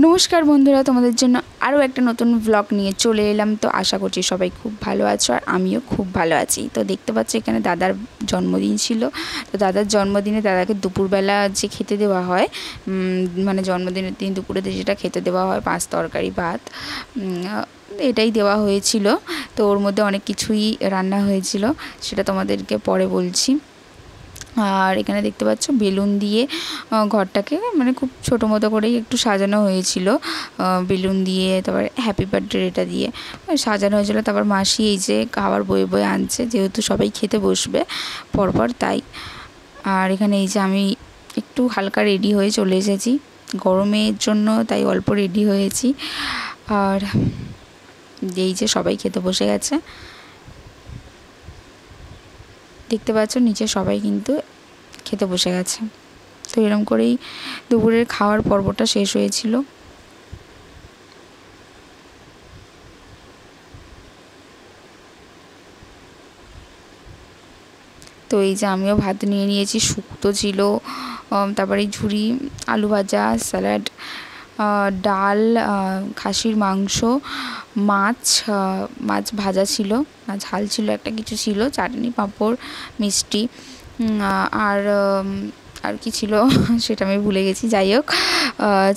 নমস্কার বন্ধুরা, তোমাদের জন্য আরও একটা নতুন ব্লগ নিয়ে চলে এলাম। তো আশা করছি সবাই খুব ভালো আছো আর আমিও খুব ভালো আছি। তো দেখতে পাচ্ছ এখানে দাদার জন্মদিন ছিল। তো দাদার জন্মদিনে দাদাকে দুপুরবেলা যে খেতে দেওয়া হয়, মানে জন্মদিনের দিন দুপুরেতে যেটা খেতে দেওয়া হয়, 5 তরকারি ভাত, এটাই দেওয়া হয়েছিল। তো ওর মধ্যে অনেক কিছুই রান্না হয়েছিল, সেটা তোমাদেরকে পরে বলছি। আর এখানে দেখতে পাচ্ছ বেলুন দিয়ে ঘরটাকে মানে খুব ছোটো মতো করেই একটু সাজানো হয়েছিল, বেলুন দিয়ে, তারপর হ্যাপি বার্থডে এটা দিয়ে সাজানো হয়েছিল। তারপর মাসি এই যে খাবার বয়ে বয়ে আনছে, যেহেতু সবাই খেতে বসবে পরপর, তাই। আর এখানে এই যে আমি একটু হালকা রেডি হয়ে চলে এসেছি গরমের জন্য, তাই অল্প রেডি হয়েছি। আর এই যে সবাই খেতে বসে গেছে, দেখতে পাচ্ছ নিচে সবাই কিন্তু খেতে বসে গেছে। তো এরকম করেই দুপুরের খাওয়ার পর্বটা শেষ হয়েছিল। তো এই যে আমিও ভাত নিয়ে নিয়েছি, শুক্তো ছিল, তারপরে ঝুরি, আলু ভাজা, স্যালাড, ডাল, খাসির মাংস, মাছ ভাজা ছিল, ঝাল ছিল, একটা কিছু ছিল, চাটনি, পাঁপড়, মিষ্টি, আর আর কি ছিল সেটা আমি ভুলে গেছি। যাই হোক,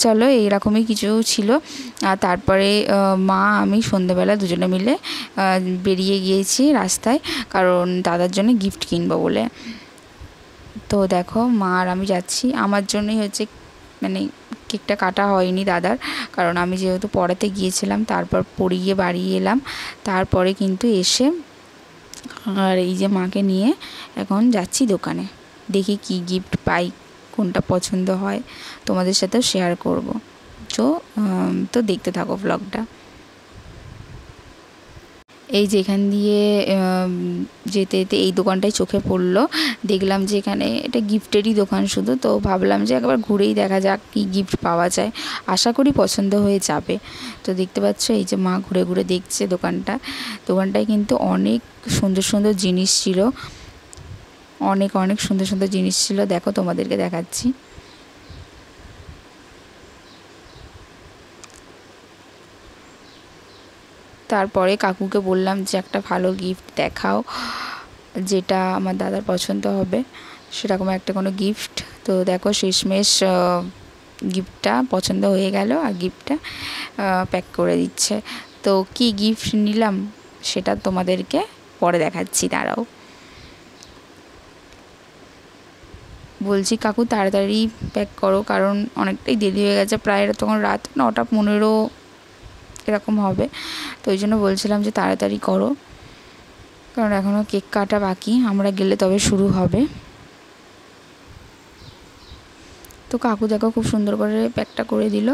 চলো এইরকমই কিছু ছিল। আর তারপরে মা আমি সন্ধ্যেবেলা দুজনে মিলে বেরিয়ে গিয়েছি রাস্তায়, কারণ দাদার জন্য গিফট কিনবো বলে। তো দেখো মা আর আমি যাচ্ছি। আমার জন্যই হচ্ছে মানে কেকটা কাটা হয়নি দাদার, কারণ আমি যেহেতু পড়াতে গিয়েছিলাম, তারপর পড়িয়ে বাড়ি এলাম, তারপরে কিন্তু এসে আর এই যে মাকে নিয়ে এখন যাচ্ছি দোকানে। দেখি কি গিফট পাই, কোনটা পছন্দ হয়, তোমাদের সাথেও শেয়ার করব। তো দেখতে থাকো ব্লগটা। এই যে এখান দিয়ে যেতে যেতে এই দোকানটাই চোখে পড়লো। দেখলাম যে এখানে এটা গিফটেরই দোকান শুধু, তো ভাবলাম যে একবার ঘুরেই দেখা যাক কী গিফট পাওয়া যায়, আশা করি পছন্দ হয়ে যাবে। তো দেখতে পাচ্ছ এই যে মা ঘুরে ঘুরে দেখছে দোকানটায় কিন্তু অনেক সুন্দর সুন্দর জিনিস ছিল, অনেক অনেক সুন্দর সুন্দর জিনিস ছিল। দেখো তোমাদেরকে দেখাচ্ছি। তারপরে কাকুকে বললাম যে একটা ভালো গিফট দেখাও, যেটা আমার দাদার পছন্দ হবে, সেরকম একটা কোনো গিফট। তো দেখো শেষমেশ গিফটটা পছন্দ হয়ে গেল আর গিফটটা প্যাক করে দিচ্ছে। তো কি গিফট নিলাম সেটা তোমাদেরকে পরে দেখাচ্ছি, দাঁড়াও। বলছি কাকু তাড়াতাড়ি প্যাক করো, কারণ অনেকটাই দেরি হয়ে গেছে, প্রায় তখন রাত 9টা 15 এরকম হবে। তো ওই জন্য বলছিলাম যে তাড়াতাড়ি করো, কারণ এখনও কেক কাটা বাকি, আমরা গেলে তবে শুরু হবে। তো কাকু দেখো খুব সুন্দর করে প্যাকটা করে দিল।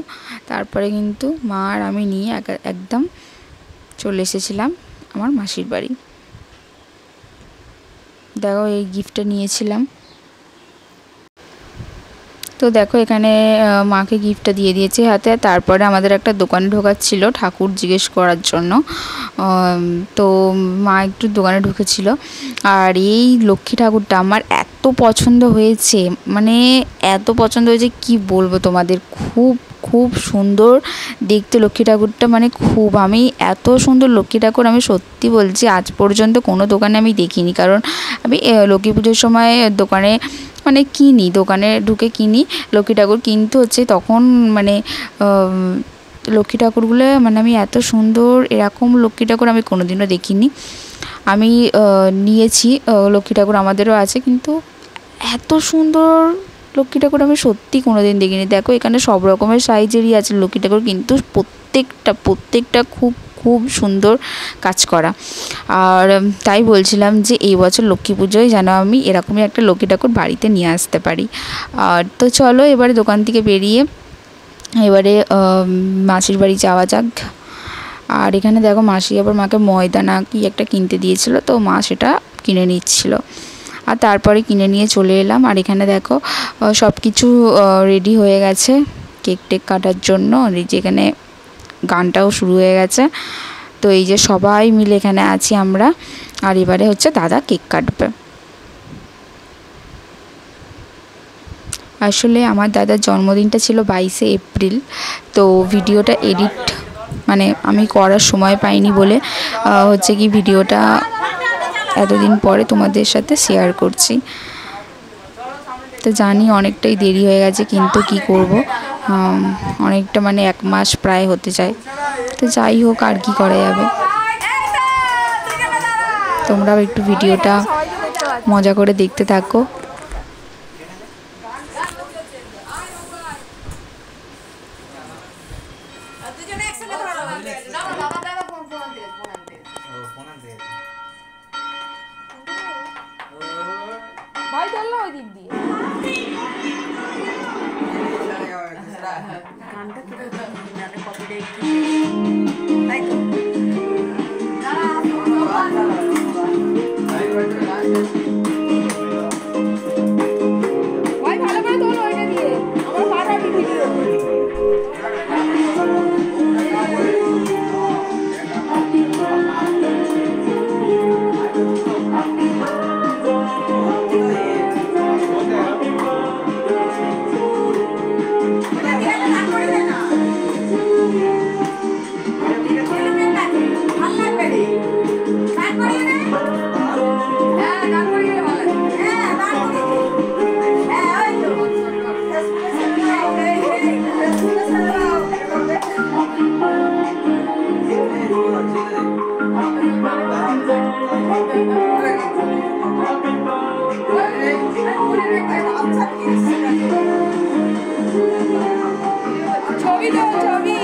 তারপরে কিন্তু মা আর আমি নিয়ে একদম চলে এসেছিলাম আমার মাসির বাড়ি। দেখো এই গিফটটা নিয়েছিলাম। তো দেখো এখানে মাকে গিফটটা দিয়ে দিয়েছি হাতে। তারপরে আমাদের একটা দোকানে ঢোকার ছিল ঠাকুর জিজ্ঞেস করার জন্য, তো মা একটু দোকানে ঢুকেছিল। আর এই লক্ষ্মী ঠাকুরটা আমার এত পছন্দ হয়েছে, মানে এত পছন্দ হয়েছে কি বলবো তোমাদের, খুব খুব সুন্দর দেখতে লক্ষ্মী ঠাকুরটা, মানে খুব, আমি এত সুন্দর লক্ষ্মী ঠাকুর আমি সত্যি বলছি আজ পর্যন্ত কোনো দোকানে আমি দেখিনি। কারণ আমি লক্ষ্মী পুজোর সময় দোকানে মানে দোকানে ঢুকে কিনি লক্ষ্মী ঠাকুর, কিন্তু হচ্ছে তখন মানে লক্ষ্মী ঠাকুরগুলো মানে আমি এত সুন্দর এরকম লক্ষ্মী ঠাকুর আমি কোনোদিনও দেখিনি। আমি নিয়েছি লক্ষ্মী ঠাকুর, আমাদেরও আছে, কিন্তু এত সুন্দর লক্ষ্মী ঠাকুর আমি সত্যি কোনোদিন দেখিনি। দেখো এখানে সব রকমের সাইজেরই আছে লক্ষ্মী ঠাকুর, কিন্তু প্রত্যেকটা খুব খুব সুন্দর কাজ করা। আর তাই বলছিলাম যে এই বছর লক্ষ্মী পুজোয় যেন আমি এরকমই একটা লক্ষ্মী ঠাকুর বাড়িতে নিয়ে আসতে পারি। আর তো চলো এবারে দোকান থেকে বেরিয়ে এবারে মাসির বাড়ি যাওয়া যাক। আর এখানে দেখো মাসি আবার মাকে ময়দা না কি একটা কিনতে দিয়েছিল, তো মা সেটা কিনে নিচ্ছিল। আর তারপরে কিনে নিয়ে চলে এলাম। আর এখানে দেখো সব কিছু রেডি হয়ে গেছে কেক টেক কাটার জন্য, যেখানে গানটাও শুরু হয়ে গেছে। তো এই যে সবাই মিলে এখানে আছি আমরা, আর এবারে হচ্ছে দাদা কেক কাটবে। আসলে আমার দাদার জন্মদিনটা ছিল 22শে এপ্রিল। তো ভিডিওটা এডিট মানে আমি করার সময় পাইনি বলে হচ্ছে কি ভিডিওটা এতদিন পরে তোমাদের সাথে শেয়ার করছি। তো জানি অনেকটাই দেরি হয়ে গেছে, কিন্তু কি করব, অনেকটা মানে 1 মাস প্রায় হতে যায়। তো যাই হোক, আর কি করা যাবে। তোমরাও একটু ভিডিওটা মজা করে দেখতে থাকো। ভাই চললো ওই দিক দিয়ে গানটা তাই তো ভাই ভালো করে তোলো ওইটা দিয়ে আমার পাটা ভিডিও ছবি দাও ছবি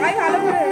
ভাই ভালো করে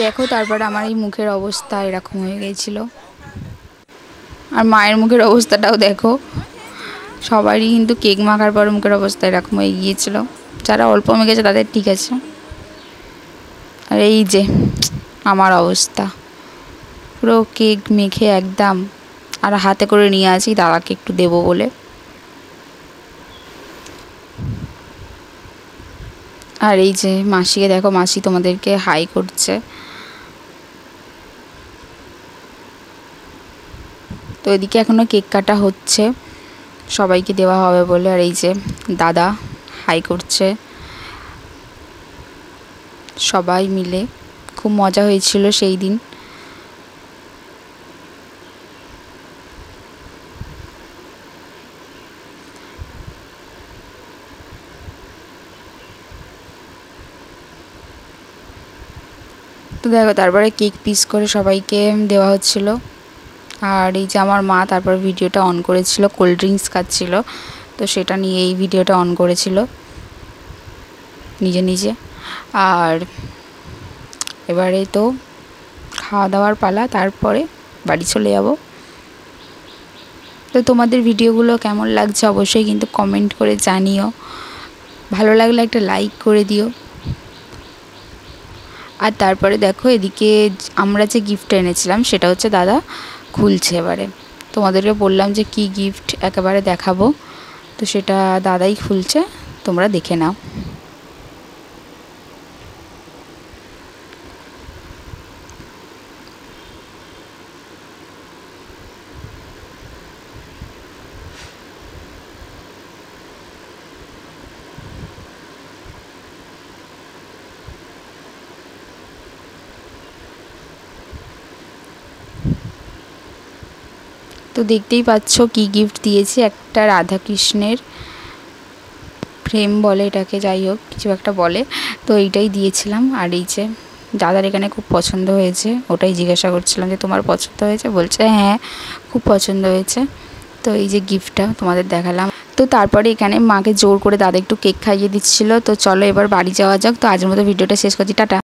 দেখো তারপর আমার এই মুখের অবস্থা এরকম হয়ে গিয়েছিল। আর মায়ের মুখের অবস্থাটাও দেখো, সবারই কিন্তু কেক মাখার পর মুখের অবস্থা এরকম হয়ে গিয়েছিল। যারা অল্প মেখেছে তাদের ঠিক আছে, আর এই যে আমার অবস্থা পুরো কেক মেখে একদম, আর হাতে করে নিয়ে আসি দাদাকে একটু দেবো বলে। আর এই যে মাসিকে দেখো, মাসি তোমাদেরকে হাই করছে। তো এদিকে এখনও কেক কাটা হচ্ছে, সবাইকে দেওয়া হবে বলে। আর এই যে দাদা হাই করছে, সবাই মিলে খুব মজা হয়েছিল সেই দিন। তো দেখো তারপরে কেক পিস করে সবাইকে দেওয়া হচ্ছিল। আর এই যে আমার মা তারপর ভিডিওটা অন করেছিল, কোল্ড ড্রিঙ্কস খাচ্ছিল, তো সেটা নিয়ে এই ভিডিওটা অন করেছিল নিজে নিজে। আর এবারে তো খাওয়া দাওয়ার পালা, তারপরে বাড়ি চলে যাব। তো তোমাদের ভিডিওগুলো কেমন লাগছে অবশ্যই কিন্তু কমেন্ট করে জানিও, ভালো লাগলে একটা লাইক করে দিও। আর তারপরে দেখো এদিকে আমরা যে গিফট এনেছিলাম সেটা হচ্ছে দাদা খুলছে। এবারে তোমাদেরকে বললাম যে কি গিফট একেবারে দেখাবো, তো সেটা দাদাই খুলছে, তোমরা দেখে নাও। তো দেখতেই পাচ্ছ কি গিফট দিয়েছি, একটা রাধাকৃষ্ণের ফ্রেম বলে এটাকে, যাই হোক কিছু একটা বলে, তো এইটাই দিয়েছিলাম। আর এই যে দাদার এখানে খুব পছন্দ হয়েছে, ওটাই জিজ্ঞাসা করছিলাম যে তোমার পছন্দ হয়েছে, বলছে হ্যাঁ খুব পছন্দ হয়েছে। তো এই যে গিফটটা তোমাদের দেখালাম। তো তারপরে এখানে মাকে জোর করে দাদা একটু কেক খাইয়ে দিচ্ছিলো। তো চলো এবার বাড়ি যাওয়া যাক। তো আজকের মতো ভিডিওটা শেষ করছি, টাটা।